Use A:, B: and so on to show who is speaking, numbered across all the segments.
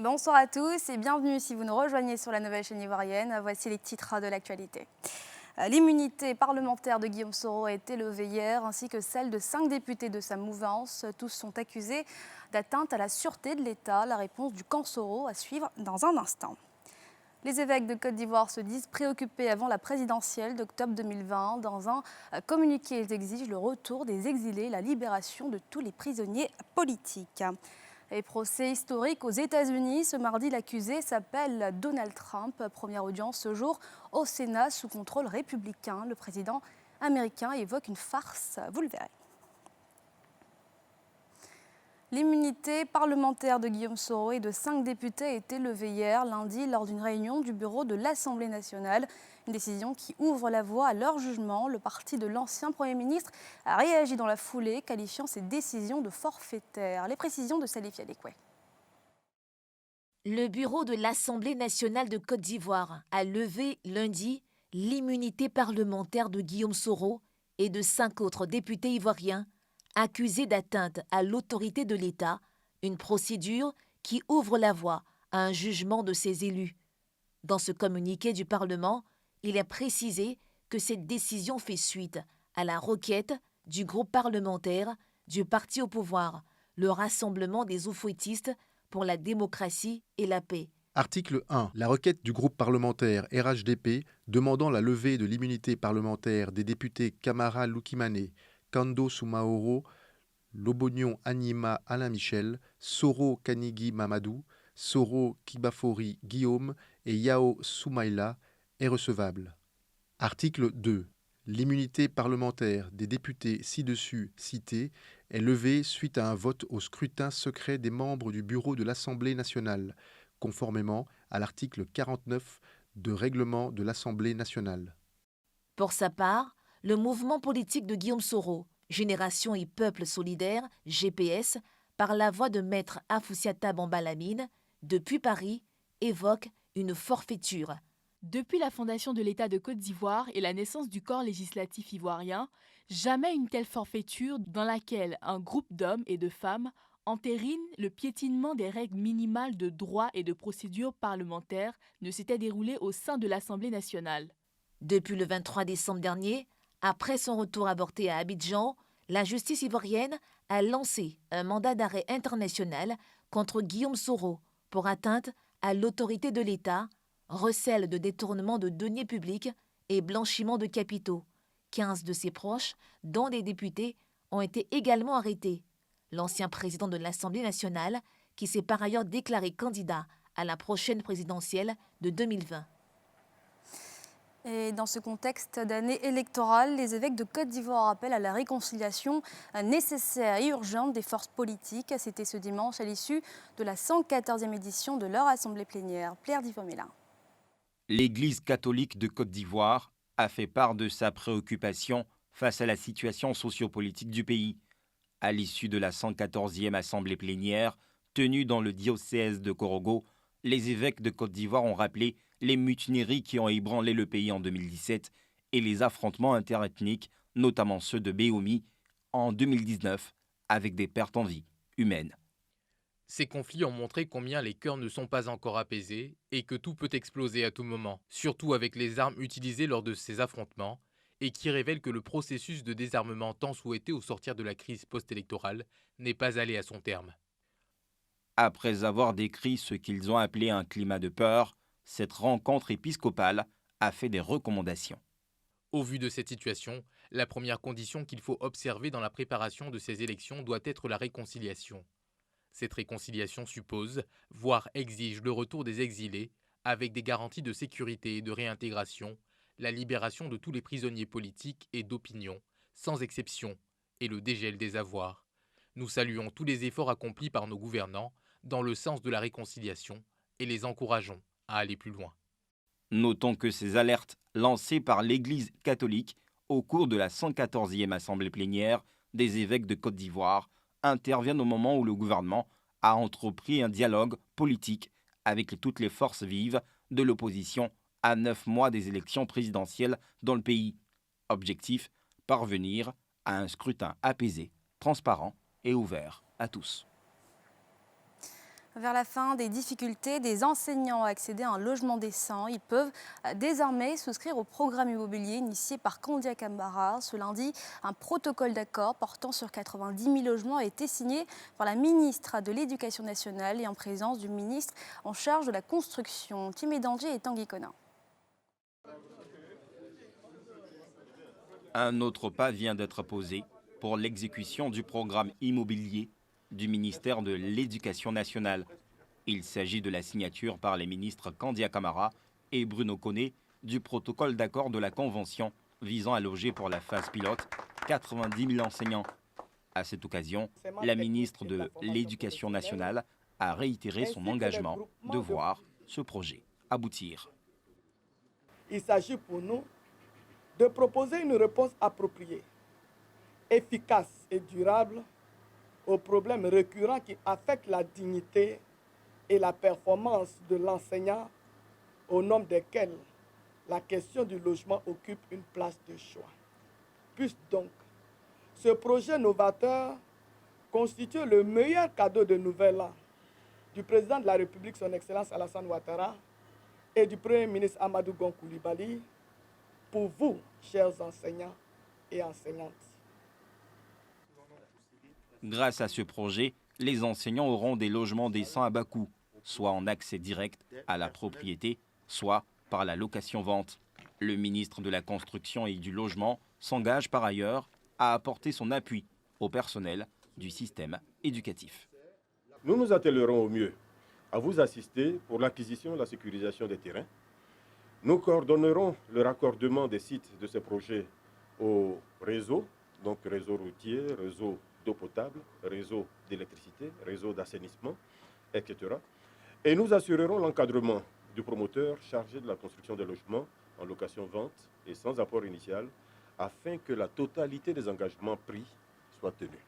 A: Bonsoir à tous et bienvenue si vous nous rejoignez sur la nouvelle chaîne ivoirienne. Voici les titres de l'actualité. L'immunité parlementaire de Guillaume Soro a été levée hier, ainsi que celle de 5 députés de sa mouvance. Tous sont accusés d'atteinte à la sûreté de l'État. La réponse du camp Soro à suivre dans un instant. Les évêques de Côte d'Ivoire se disent préoccupés avant la présidentielle d'octobre 2020. Dans un communiqué, ils exigent le retour des exilés, la libération de tous les prisonniers politiques. Et procès historique aux États-Unis. Ce mardi, l'accusé s'appelle Donald Trump. Première audience ce jour au Sénat sous contrôle républicain. Le président américain évoque une farce. Vous le verrez. L'immunité parlementaire de Guillaume Soro et de 5 députés a été levée hier, lundi, lors d'une réunion du bureau de l'Assemblée nationale. Une décision qui ouvre la voie à leur jugement. Le parti de l'ancien Premier ministre a réagi dans la foulée, qualifiant ces décisions de forfaitaires. Les précisions de Salif Yadekoué.
B: Le bureau de l'Assemblée nationale de Côte d'Ivoire a levé lundi l'immunité parlementaire de Guillaume Soro et de 5 autres députés ivoiriens accusés d'atteinte à l'autorité de l'État, une procédure qui ouvre la voie à un jugement de ses élus. Dans ce communiqué du Parlement, il est précisé que cette décision fait suite à la requête du groupe parlementaire du parti au pouvoir, le Rassemblement des oufouettistes pour la démocratie et la paix.
C: Article 1. La requête du groupe parlementaire RHDP demandant la levée de l'immunité parlementaire des députés Camara Loukimane, Kando Soumaoro, Lobognon Anima Alain Michel, Soro Kanigi Mamadou, Soro Kibafori Guillaume et Yao Soumaïla est recevable. Article 2. L'immunité parlementaire des députés ci-dessus cités est levée suite à un vote au scrutin secret des membres du bureau de l'Assemblée nationale, conformément à l'article 49 de règlement de l'Assemblée nationale.
B: Pour sa part, le mouvement politique de Guillaume Soro, Génération et Peuple solidaire, GPS, par la voix de maître Afoussiata Bambalamine, depuis Paris, évoque une forfaiture.
D: Depuis la fondation de l'État de Côte d'Ivoire et la naissance du corps législatif ivoirien, jamais une telle forfaiture dans laquelle un groupe d'hommes et de femmes entérine le piétinement des règles minimales de droit et de procédure parlementaire ne s'était déroulée au sein de l'Assemblée nationale.
B: Depuis le 23 décembre dernier, après son retour avorté à Abidjan, la justice ivoirienne a lancé un mandat d'arrêt international contre Guillaume Soro pour atteinte à l'autorité de l'État, recel de détournement de deniers publics et blanchiment de capitaux. 15 de ses proches, dont des députés, ont été également arrêtés. L'ancien président de l'Assemblée nationale, qui s'est par ailleurs déclaré candidat à la prochaine présidentielle de 2020.
A: Et dans ce contexte d'année électorale, les évêques de Côte d'Ivoire appellent à la réconciliation nécessaire et urgente des forces politiques. C'était ce dimanche à l'issue de la 114e édition de leur assemblée plénière. Pierre Divomela.
E: L'Église catholique de Côte d'Ivoire a fait part de sa préoccupation face à la situation sociopolitique du pays. À l'issue de la 114e assemblée plénière tenue dans le diocèse de Korogo, les évêques de Côte d'Ivoire ont rappelé les mutineries qui ont ébranlé le pays en 2017 et les affrontements interethniques, notamment ceux de Béoumi, en 2019, avec des pertes en vie humaines.
F: Ces conflits ont montré combien les cœurs ne sont pas encore apaisés et que tout peut exploser à tout moment, surtout avec les armes utilisées lors de ces affrontements, et qui révèlent que le processus de désarmement tant souhaité au sortir de la crise post-électorale n'est pas allé à son terme.
E: Après avoir décrit ce qu'ils ont appelé un climat de peur, cette rencontre épiscopale a fait des recommandations.
F: Au vu de cette situation, la première condition qu'il faut observer dans la préparation de ces élections doit être la réconciliation. Cette réconciliation suppose, voire exige le retour des exilés, avec des garanties de sécurité et de réintégration, la libération de tous les prisonniers politiques et d'opinion, sans exception, et le dégel des avoirs. Nous saluons tous les efforts accomplis par nos gouvernants dans le sens de la réconciliation et les encourageons à aller plus loin.
E: Notons que ces alertes lancées par l'Église catholique au cours de la 114e assemblée plénière des évêques de Côte d'Ivoire interviennent au moment où le gouvernement a entrepris un dialogue politique avec toutes les forces vives de l'opposition à 9 mois des élections présidentielles dans le pays. Objectif, parvenir à un scrutin apaisé, transparent et ouvert à tous.
A: Vers la fin des difficultés des enseignants à accéder à un logement décent, ils peuvent désormais souscrire au programme immobilier initié par Kandia Camara. Ce lundi, un protocole d'accord portant sur 90 000 logements a été signé par la ministre de l'Éducation nationale et en présence du ministre en charge de la construction. Tim Danger et Tanguy Conin.
E: Un autre pas vient d'être posé pour l'exécution du programme immobilier du ministère de l'Éducation nationale. Il s'agit de la signature par les ministres Kandia Camara et Bruno Koné du protocole d'accord de la Convention visant à loger pour la phase pilote 90 000 enseignants. À cette occasion, la ministre de l'Éducation nationale a réitéré son engagement de voir ce projet aboutir.
G: Il s'agit pour nous de proposer une réponse appropriée, efficace et durable aux problèmes récurrents qui affectent la dignité et la performance de l'enseignant, au nombre desquels la question du logement occupe une place de choix. Puisse donc ce projet novateur constituer le meilleur cadeau de nouvel an du président de la République, son Excellence Alassane Ouattara, et du Premier ministre Amadou Gon Coulibaly, pour vous, chers enseignants et enseignantes.
E: Grâce à ce projet, les enseignants auront des logements décents à bas coût, soit en accès direct à la propriété, soit par la location-vente. Le ministre de la Construction et du Logement s'engage par ailleurs à apporter son appui au personnel du système éducatif.
H: Nous nous attellerons au mieux à vous assister pour l'acquisition et la sécurisation des terrains. Nous coordonnerons le raccordement des sites de ces projets au réseau, donc réseau routier, réseau d'eau potable, réseau d'électricité, réseau d'assainissement, etc. Et nous assurerons l'encadrement du promoteur chargé de la construction des logements en location-vente et sans apport initial, afin que la totalité des engagements pris soit tenue.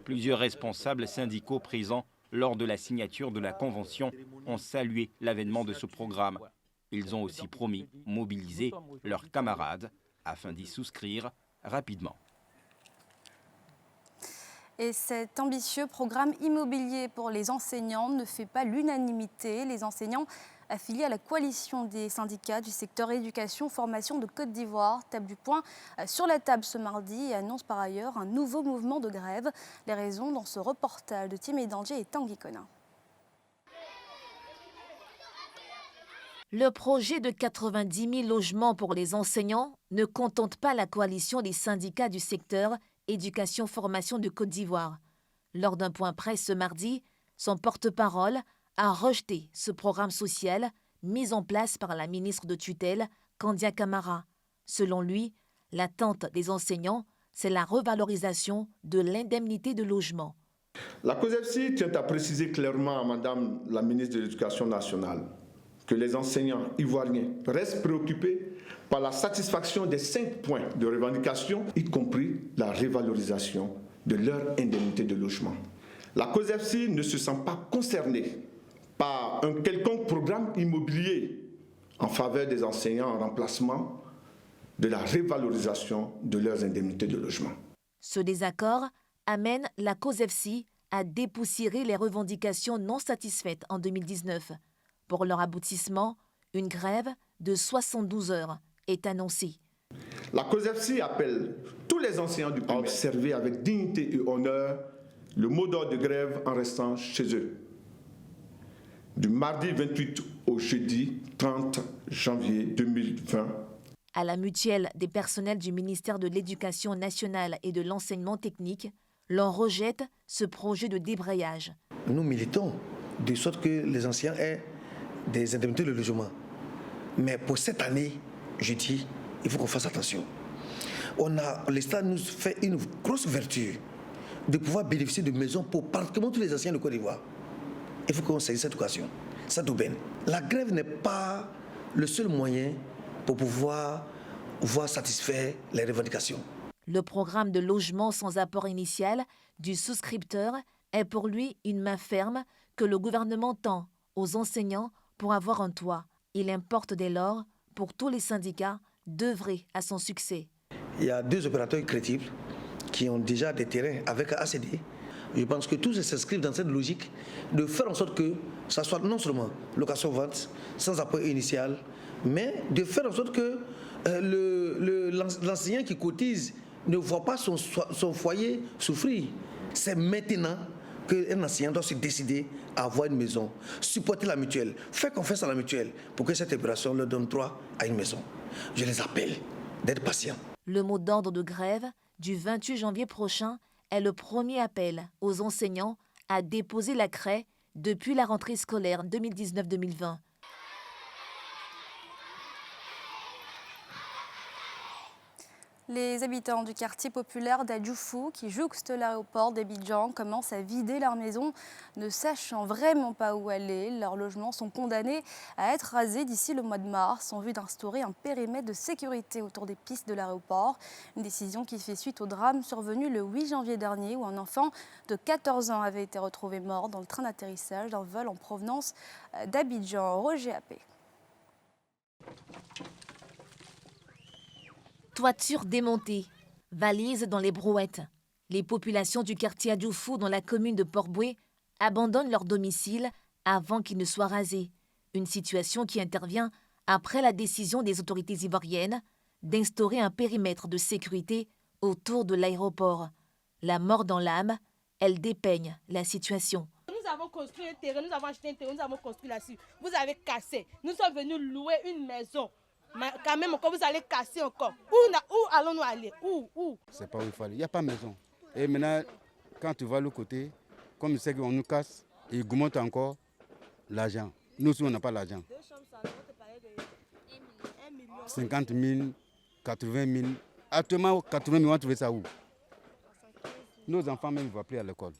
E: Plusieurs responsables syndicaux présents lors de la signature de la Convention ont salué l'avènement de ce programme. Ils ont aussi promis mobiliser leurs camarades afin d'y souscrire rapidement.
A: Et cet ambitieux programme immobilier pour les enseignants ne fait pas l'unanimité. Les enseignants affiliés à la coalition des syndicats du secteur éducation-formation de Côte d'Ivoire tapent du poing sur la table ce mardi et annoncent par ailleurs un nouveau mouvement de grève. Les raisons dans ce reportage de Tim Danger et Tanguy Conin.
B: Le projet de 90 000 logements pour les enseignants ne contente pas la coalition des syndicats du secteur éducation-formation de Côte d'Ivoire. Lors d'un point presse ce mardi, son porte-parole a rejeté ce programme social mis en place par la ministre de tutelle, Kandia Camara. Selon lui, l'attente des enseignants, c'est la revalorisation de l'indemnité de logement.
I: La COSEFSI tient à préciser clairement à Madame la ministre de l'Éducation nationale que les enseignants ivoiriens restent préoccupés par la satisfaction des 5 points de revendication, y compris la revalorisation de leur indemnité de logement. La COSEFSI ne se sent pas concernée par un quelconque programme immobilier en faveur des enseignants en remplacement de la revalorisation de leurs indemnités de logement.
B: Ce désaccord amène la COSEFSI à dépoussiérer les revendications non satisfaites en 2019. Pour leur aboutissement, une grève de 72 heures est annoncée.
I: La COSEFSI appelle tous les enseignants du primaire à observer avec dignité et honneur le mot d'ordre de grève en restant chez eux. Du mardi 28 au jeudi 30 janvier 2020.
B: À la mutuelle des personnels du ministère de l'Éducation nationale et de l'enseignement technique, l'on rejette ce projet de débrayage.
J: Nous militons de sorte que les enseignants aient des indemnités de logement. Mais pour cette année, je dis, il faut qu'on fasse attention. L'État nous fait une grosse vertu de pouvoir bénéficier de maisons pour pratiquement tous les enseignants de Côte d'Ivoire. Il faut qu'on saisisse cette occasion, cette aubaine. La grève n'est pas le seul moyen pour pouvoir voir satisfaire les revendications.
B: Le programme de logement sans apport initial du souscripteur est pour lui une main ferme que le gouvernement tend aux enseignants pour avoir un toit. Il importe dès lors, pour tous les syndicats, d'œuvrer à son succès.
J: Il y a 2 opérateurs crédibles qui ont déjà des terrains avec ACD. Je pense que tous s'inscrivent dans cette logique de faire en sorte que ça soit non seulement location-vente, sans apport initial, mais de faire en sorte que l'enseignant qui cotise ne voit pas son foyer souffrir. C'est maintenant qu'un enseignant doit se décider à avoir une maison, supporter la mutuelle, faire confiance à la mutuelle pour que cette opération leur donne droit à une maison. Je les appelle d'être patients.
B: Le mot d'ordre de grève du 28 janvier prochain est le premier appel aux enseignants à déposer la craie depuis la rentrée scolaire 2019-2020.
A: Les habitants du quartier populaire d'Adjoufou, qui jouxte l'aéroport d'Abidjan, commencent à vider leur maison, ne sachant vraiment pas où aller. Leurs logements sont condamnés à être rasés d'ici le mois de mars, en vue d'instaurer un périmètre de sécurité autour des pistes de l'aéroport. Une décision qui fait suite au drame survenu le 8 janvier dernier, où un enfant de 14 ans avait été retrouvé mort dans le train d'atterrissage d'un vol en provenance d'Abidjan. Roger Appé.
B: Toiture démontée, valises dans les brouettes. Les populations du quartier Adjoufou dans la commune de Port-Boué abandonnent leur domicile avant qu'il ne soit rasé. Une situation qui intervient après la décision des autorités ivoiriennes d'instaurer un périmètre de sécurité autour de l'aéroport. La mort dans l'âme, elle dépeigne la situation.
K: Nous avons construit un terrain, nous avons acheté un terrain, nous avons construit là-dessus. Vous avez cassé. Nous sommes venus louer une maison. Mais quand même, encore, vous allez casser encore. Où allons-nous aller? Où?
L: C'est pas où il faut aller. Il n'y a pas de maison. Et maintenant, quand tu vas de l'autre côté, comme c'est qu'on nous casse, ils augmentent encore l'argent. Nous aussi, on n'a pas l'argent. 50 000, 80 000. Actuellement, 80 000, on va trouver ça où? Nos enfants même ne vont plus à l'école.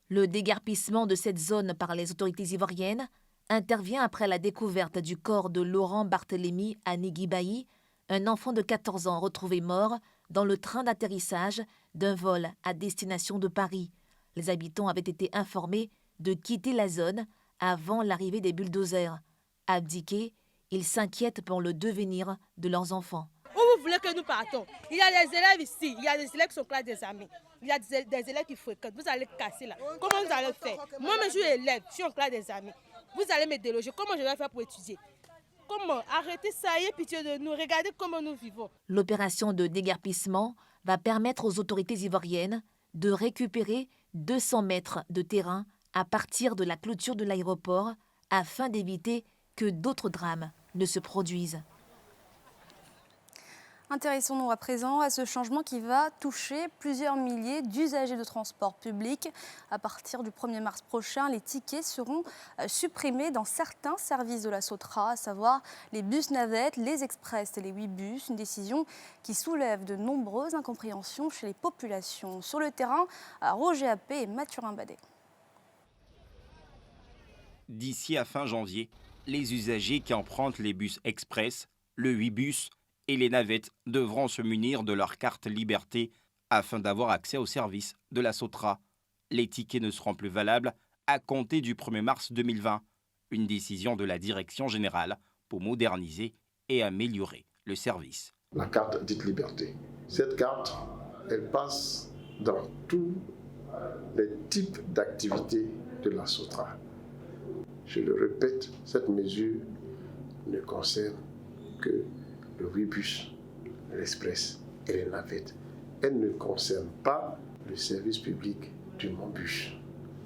B: Le déguerpissement de cette zone par les autorités ivoiriennes intervient après la découverte du corps de Laurent Barthélémy à Néguibaï, un enfant de 14 ans retrouvé mort dans le train d'atterrissage d'un vol à destination de Paris. Les habitants avaient été informés de quitter la zone avant l'arrivée des bulldozers. Abdiqués, ils s'inquiètent pour le devenir de leurs enfants.
K: Où vous voulez que nous partons? Il y a des élèves ici, il y a des élèves qui sont classe des amis. Il y a des élèves qui fréquentent. Vous allez casser là. Comment vous allez faire? Moi-même, je suis élève, je suis en classe des amis. Vous allez me déloger. Comment je vais faire pour étudier? Comment? Arrêtez ça, ayez pitié de nous. Regardez comment nous vivons.
B: L'opération de déguerpissement va permettre aux autorités ivoiriennes de récupérer 200 mètres de terrain à partir de la clôture de l'aéroport afin d'éviter que d'autres drames ne se produisent.
A: Intéressons-nous à présent à ce changement qui va toucher plusieurs milliers d'usagers de transport public. À partir du 1er mars prochain, les tickets seront supprimés dans certains services de la SOTRA, à savoir les bus navettes, les express et les 8 bus. Une décision qui soulève de nombreuses incompréhensions chez les populations. Sur le terrain, Roger Appé et Mathurin Badet.
E: D'ici à fin janvier, les usagers qui empruntent les bus express, le 8 bus et les navettes devront se munir de leur carte Liberté afin d'avoir accès au service de la SOTRA. Les tickets ne seront plus valables à compter du 1er mars 2020. Une décision de la Direction générale pour moderniser et améliorer le service.
I: La carte dite Liberté. Cette carte, elle passe dans tous les types d'activités de la SOTRA. Je le répète, cette mesure ne concerne que le 8 bus, l'express et les navettes. Elle ne concerne pas le service public du Monbus.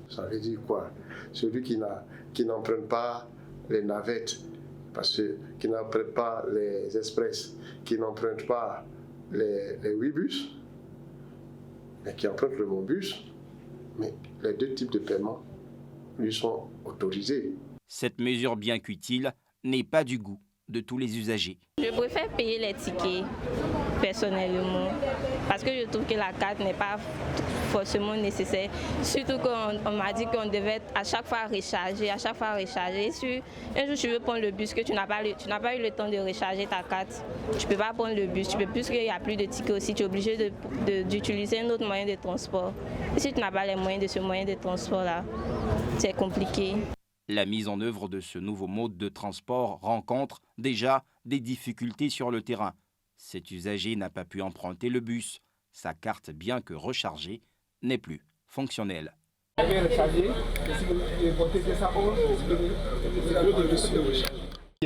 I: Ça veut dire quoi? Celui qui n'emprunte pas les navettes, qui n'emprunte pas les express, qui n'emprunte pas les 8 bus, mais qui emprunte le Monbus, mais les deux types de paiement lui sont autorisés.
E: Cette mesure, bien qu'utile, n'est pas du goût de tous les usagers.
M: Je préfère payer les tickets personnellement parce que je trouve que la carte n'est pas forcément nécessaire. Surtout qu'on m'a dit qu'on devait à chaque fois recharger. Si un jour tu veux prendre le bus, que tu n'as pas eu le temps de recharger ta carte, tu ne peux pas prendre le bus. Puisqu'il n'y a plus de tickets aussi, tu es obligé d'utiliser un autre moyen de transport. Et si tu n'as pas les moyens de ce moyen de transport-là, c'est compliqué.
E: La mise en œuvre de ce nouveau mode de transport rencontre déjà des difficultés sur le terrain. Cet usager n'a pas pu emprunter le bus. Sa carte, bien que rechargée, n'est plus fonctionnelle.
N: Il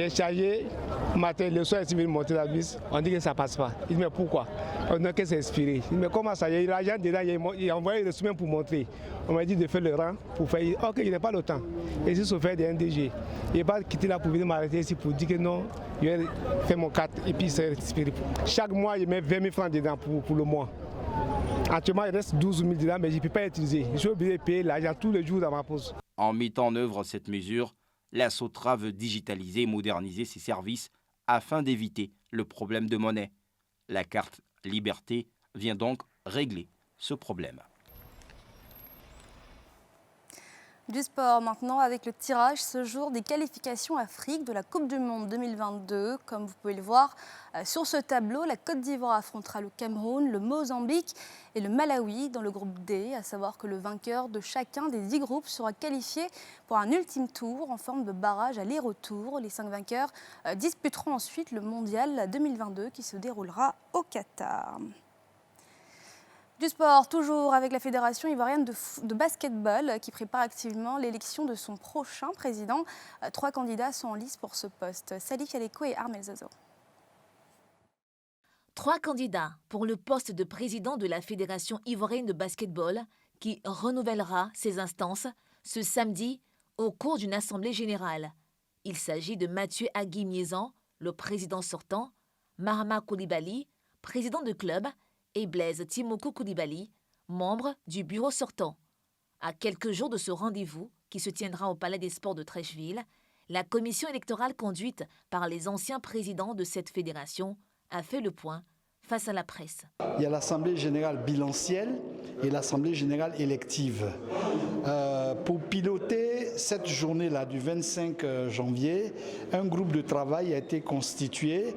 N: est chargé, matin, le soir, il veut monter la bus, on dit que ça ne passe pas. Il dit mais pourquoi? On a qu'à s'inspirer. Il dit mais comment ça? Il y a l'argent dedans, il a envoyé le semaine pour montrer. On m'a dit de faire le rang pour faire. Ok, il n'a pas le temps. Et si je fais des NDG, il n'est pas quitté là pour venir m'arrêter ici pour dire que non, je vais faire mon 4 et puis s'inspirer. Chaque mois, il met 20 000 francs dedans pour le mois. Actuellement, il reste 12 000 dedans, mais je ne peux pas utiliser. Je suis obligé de payer l'argent tous les jours dans ma pause.
E: En mettant en œuvre cette mesure, la Sotra veut digitaliser et moderniser ses services afin d'éviter le problème de monnaie. La carte Liberté vient donc régler ce problème.
A: Du sport maintenant avec le tirage ce jour des qualifications Afrique de la Coupe du Monde 2022. Comme vous pouvez le voir sur ce tableau, la Côte d'Ivoire affrontera le Cameroun, le Mozambique et le Malawi dans le groupe D. À savoir que le vainqueur de chacun des 10 groupes sera qualifié pour un ultime tour en forme de barrage aller-retour. Les 5 vainqueurs disputeront ensuite le Mondial 2022 qui se déroulera au Qatar. Du sport, toujours avec la Fédération ivoirienne de basketball qui prépare activement l'élection de son prochain président. 3 candidats sont en lice pour ce poste. Salif Yaleko et Armel Zozo.
B: 3 candidats pour le poste de président de la Fédération ivoirienne de basketball qui renouvellera ses instances ce samedi au cours d'une assemblée générale. Il s'agit de Mathieu Agui-Miezan, le président sortant, Mahama Koulibaly, président de club, et Blaise Timoko Koulibaly, membre du bureau sortant. À quelques jours de ce rendez-vous, qui se tiendra au Palais des Sports de Treichville, la commission électorale conduite par les anciens présidents de cette fédération a fait le point face à la presse.
O: Il y a l'Assemblée générale bilancielle et l'Assemblée générale élective. Pour piloter cette journée-là du 25 janvier, un groupe de travail a été constitué,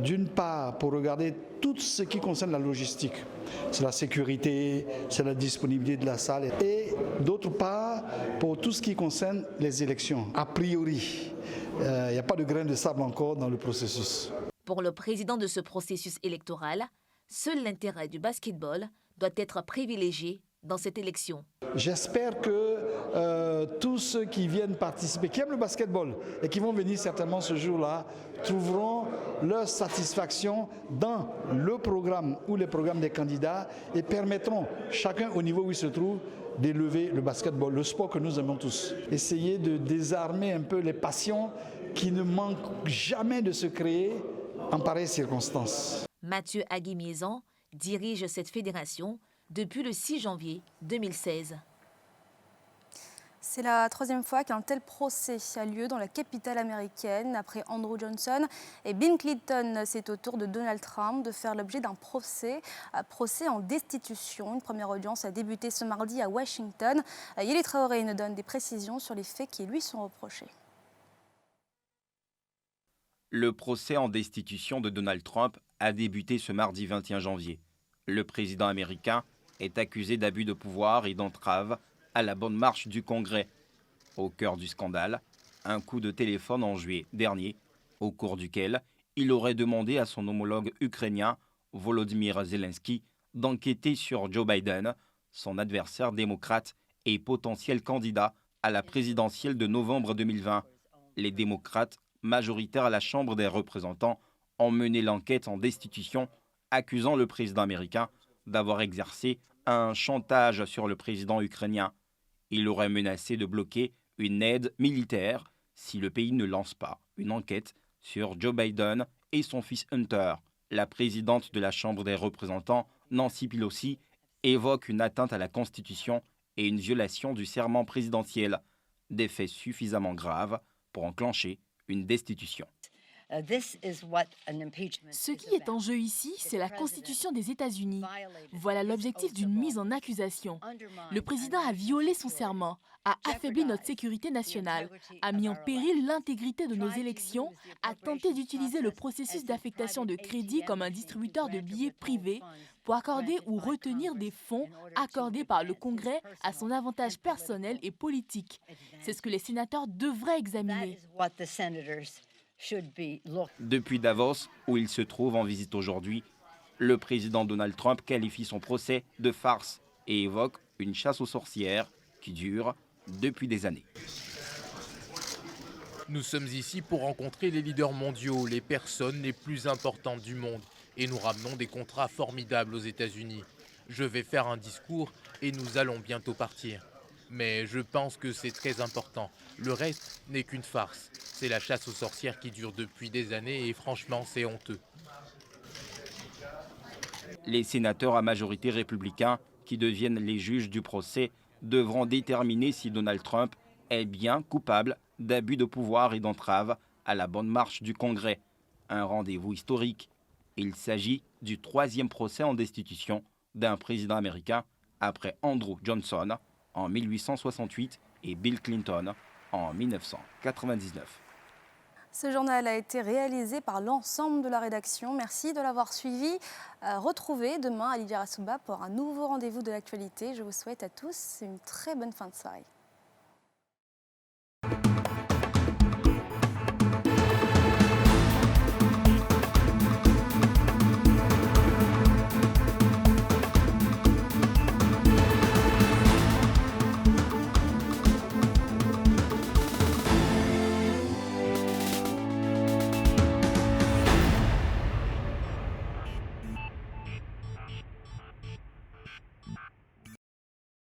O: d'une part pour regarder tout ce qui concerne la logistique. C'est la sécurité, c'est la disponibilité de la salle et d'autre part pour tout ce qui concerne les élections. A priori, il n'y a pas de grain de sable encore dans le processus.
B: Pour le président de ce processus électoral, seul l'intérêt du basketball doit être privilégié dans cette élection.
O: J'espère que tous ceux qui viennent participer, qui aiment le basketball et qui vont venir certainement ce jour-là, trouveront leur satisfaction dans le programme ou les programmes des candidats et permettront, chacun au niveau où il se trouve, d'élever le basketball, le sport que nous aimons tous. Essayer de désarmer un peu les passions qui ne manquent jamais de se créer en pareilles circonstances.
B: Mathieu Agui-Miezan dirige cette fédération depuis le 6 janvier 2016.
A: C'est la 3e fois qu'un tel procès a lieu dans la capitale américaine. Après Andrew Johnson et Bill Clinton, c'est au tour de Donald Trump de faire l'objet d'un procès en destitution. Une première audience a débuté ce mardi à Washington. Yéli Traoré nous donne des précisions sur les faits qui lui sont reprochés.
E: Le procès en destitution de Donald Trump a débuté ce mardi 21 janvier. Le président américain est accusé d'abus de pouvoir et d'entrave à la bonne marche du Congrès. Au cœur du scandale, un coup de téléphone en juillet dernier, au cours duquel il aurait demandé à son homologue ukrainien, Volodymyr Zelensky, d'enquêter sur Joe Biden, son adversaire démocrate et potentiel candidat à la présidentielle de novembre 2020. Les démocrates, majoritaires à la Chambre des représentants, ont mené l'enquête en destitution, accusant le président américain d'avoir exercé un chantage sur le président ukrainien. Il aurait menacé de bloquer une aide militaire si le pays ne lance pas une enquête sur Joe Biden et son fils Hunter. La présidente de la Chambre des représentants, Nancy Pelosi, évoque une atteinte à la Constitution et une violation du serment présidentiel, des faits suffisamment graves pour enclencher une destitution.
D: Ce qui est en jeu ici, c'est la Constitution des États-Unis. Voilà l'objectif d'une mise en accusation. Le président a violé son serment, a affaibli notre sécurité nationale, a mis en péril l'intégrité de nos élections, a tenté d'utiliser le processus d'affectation de crédit comme un distributeur de billets privés pour accorder ou retenir des fonds accordés par le Congrès à son avantage personnel et politique. C'est ce que les sénateurs devraient examiner.
E: Depuis Davos, où il se trouve en visite aujourd'hui, le président Donald Trump qualifie son procès de farce et évoque Une chasse aux sorcières qui dure depuis des années.
F: Nous sommes ici pour rencontrer les leaders mondiaux, les personnes les plus importantes du monde. Et nous ramenons des contrats formidables aux États-Unis. Je vais faire un discours et nous allons bientôt partir. Mais je pense que c'est très important. Le reste n'est qu'une farce. C'est la chasse aux sorcières qui dure depuis des années et franchement, c'est honteux.
E: Les sénateurs à majorité républicain qui deviennent les juges du procès devront déterminer si Donald Trump est bien coupable d'abus de pouvoir et d'entrave à la bonne marche du Congrès. Un rendez-vous historique. Il s'agit du 3e procès en destitution d'un président américain après Andrew Johnson en 1868 et Bill Clinton en 1999.
A: Ce journal a été réalisé par l'ensemble de la rédaction. Merci de l'avoir suivi. Retrouvez demain Olivia Rassouba pour un nouveau rendez-vous de l'actualité. Je vous souhaite à tous une très bonne fin de soirée.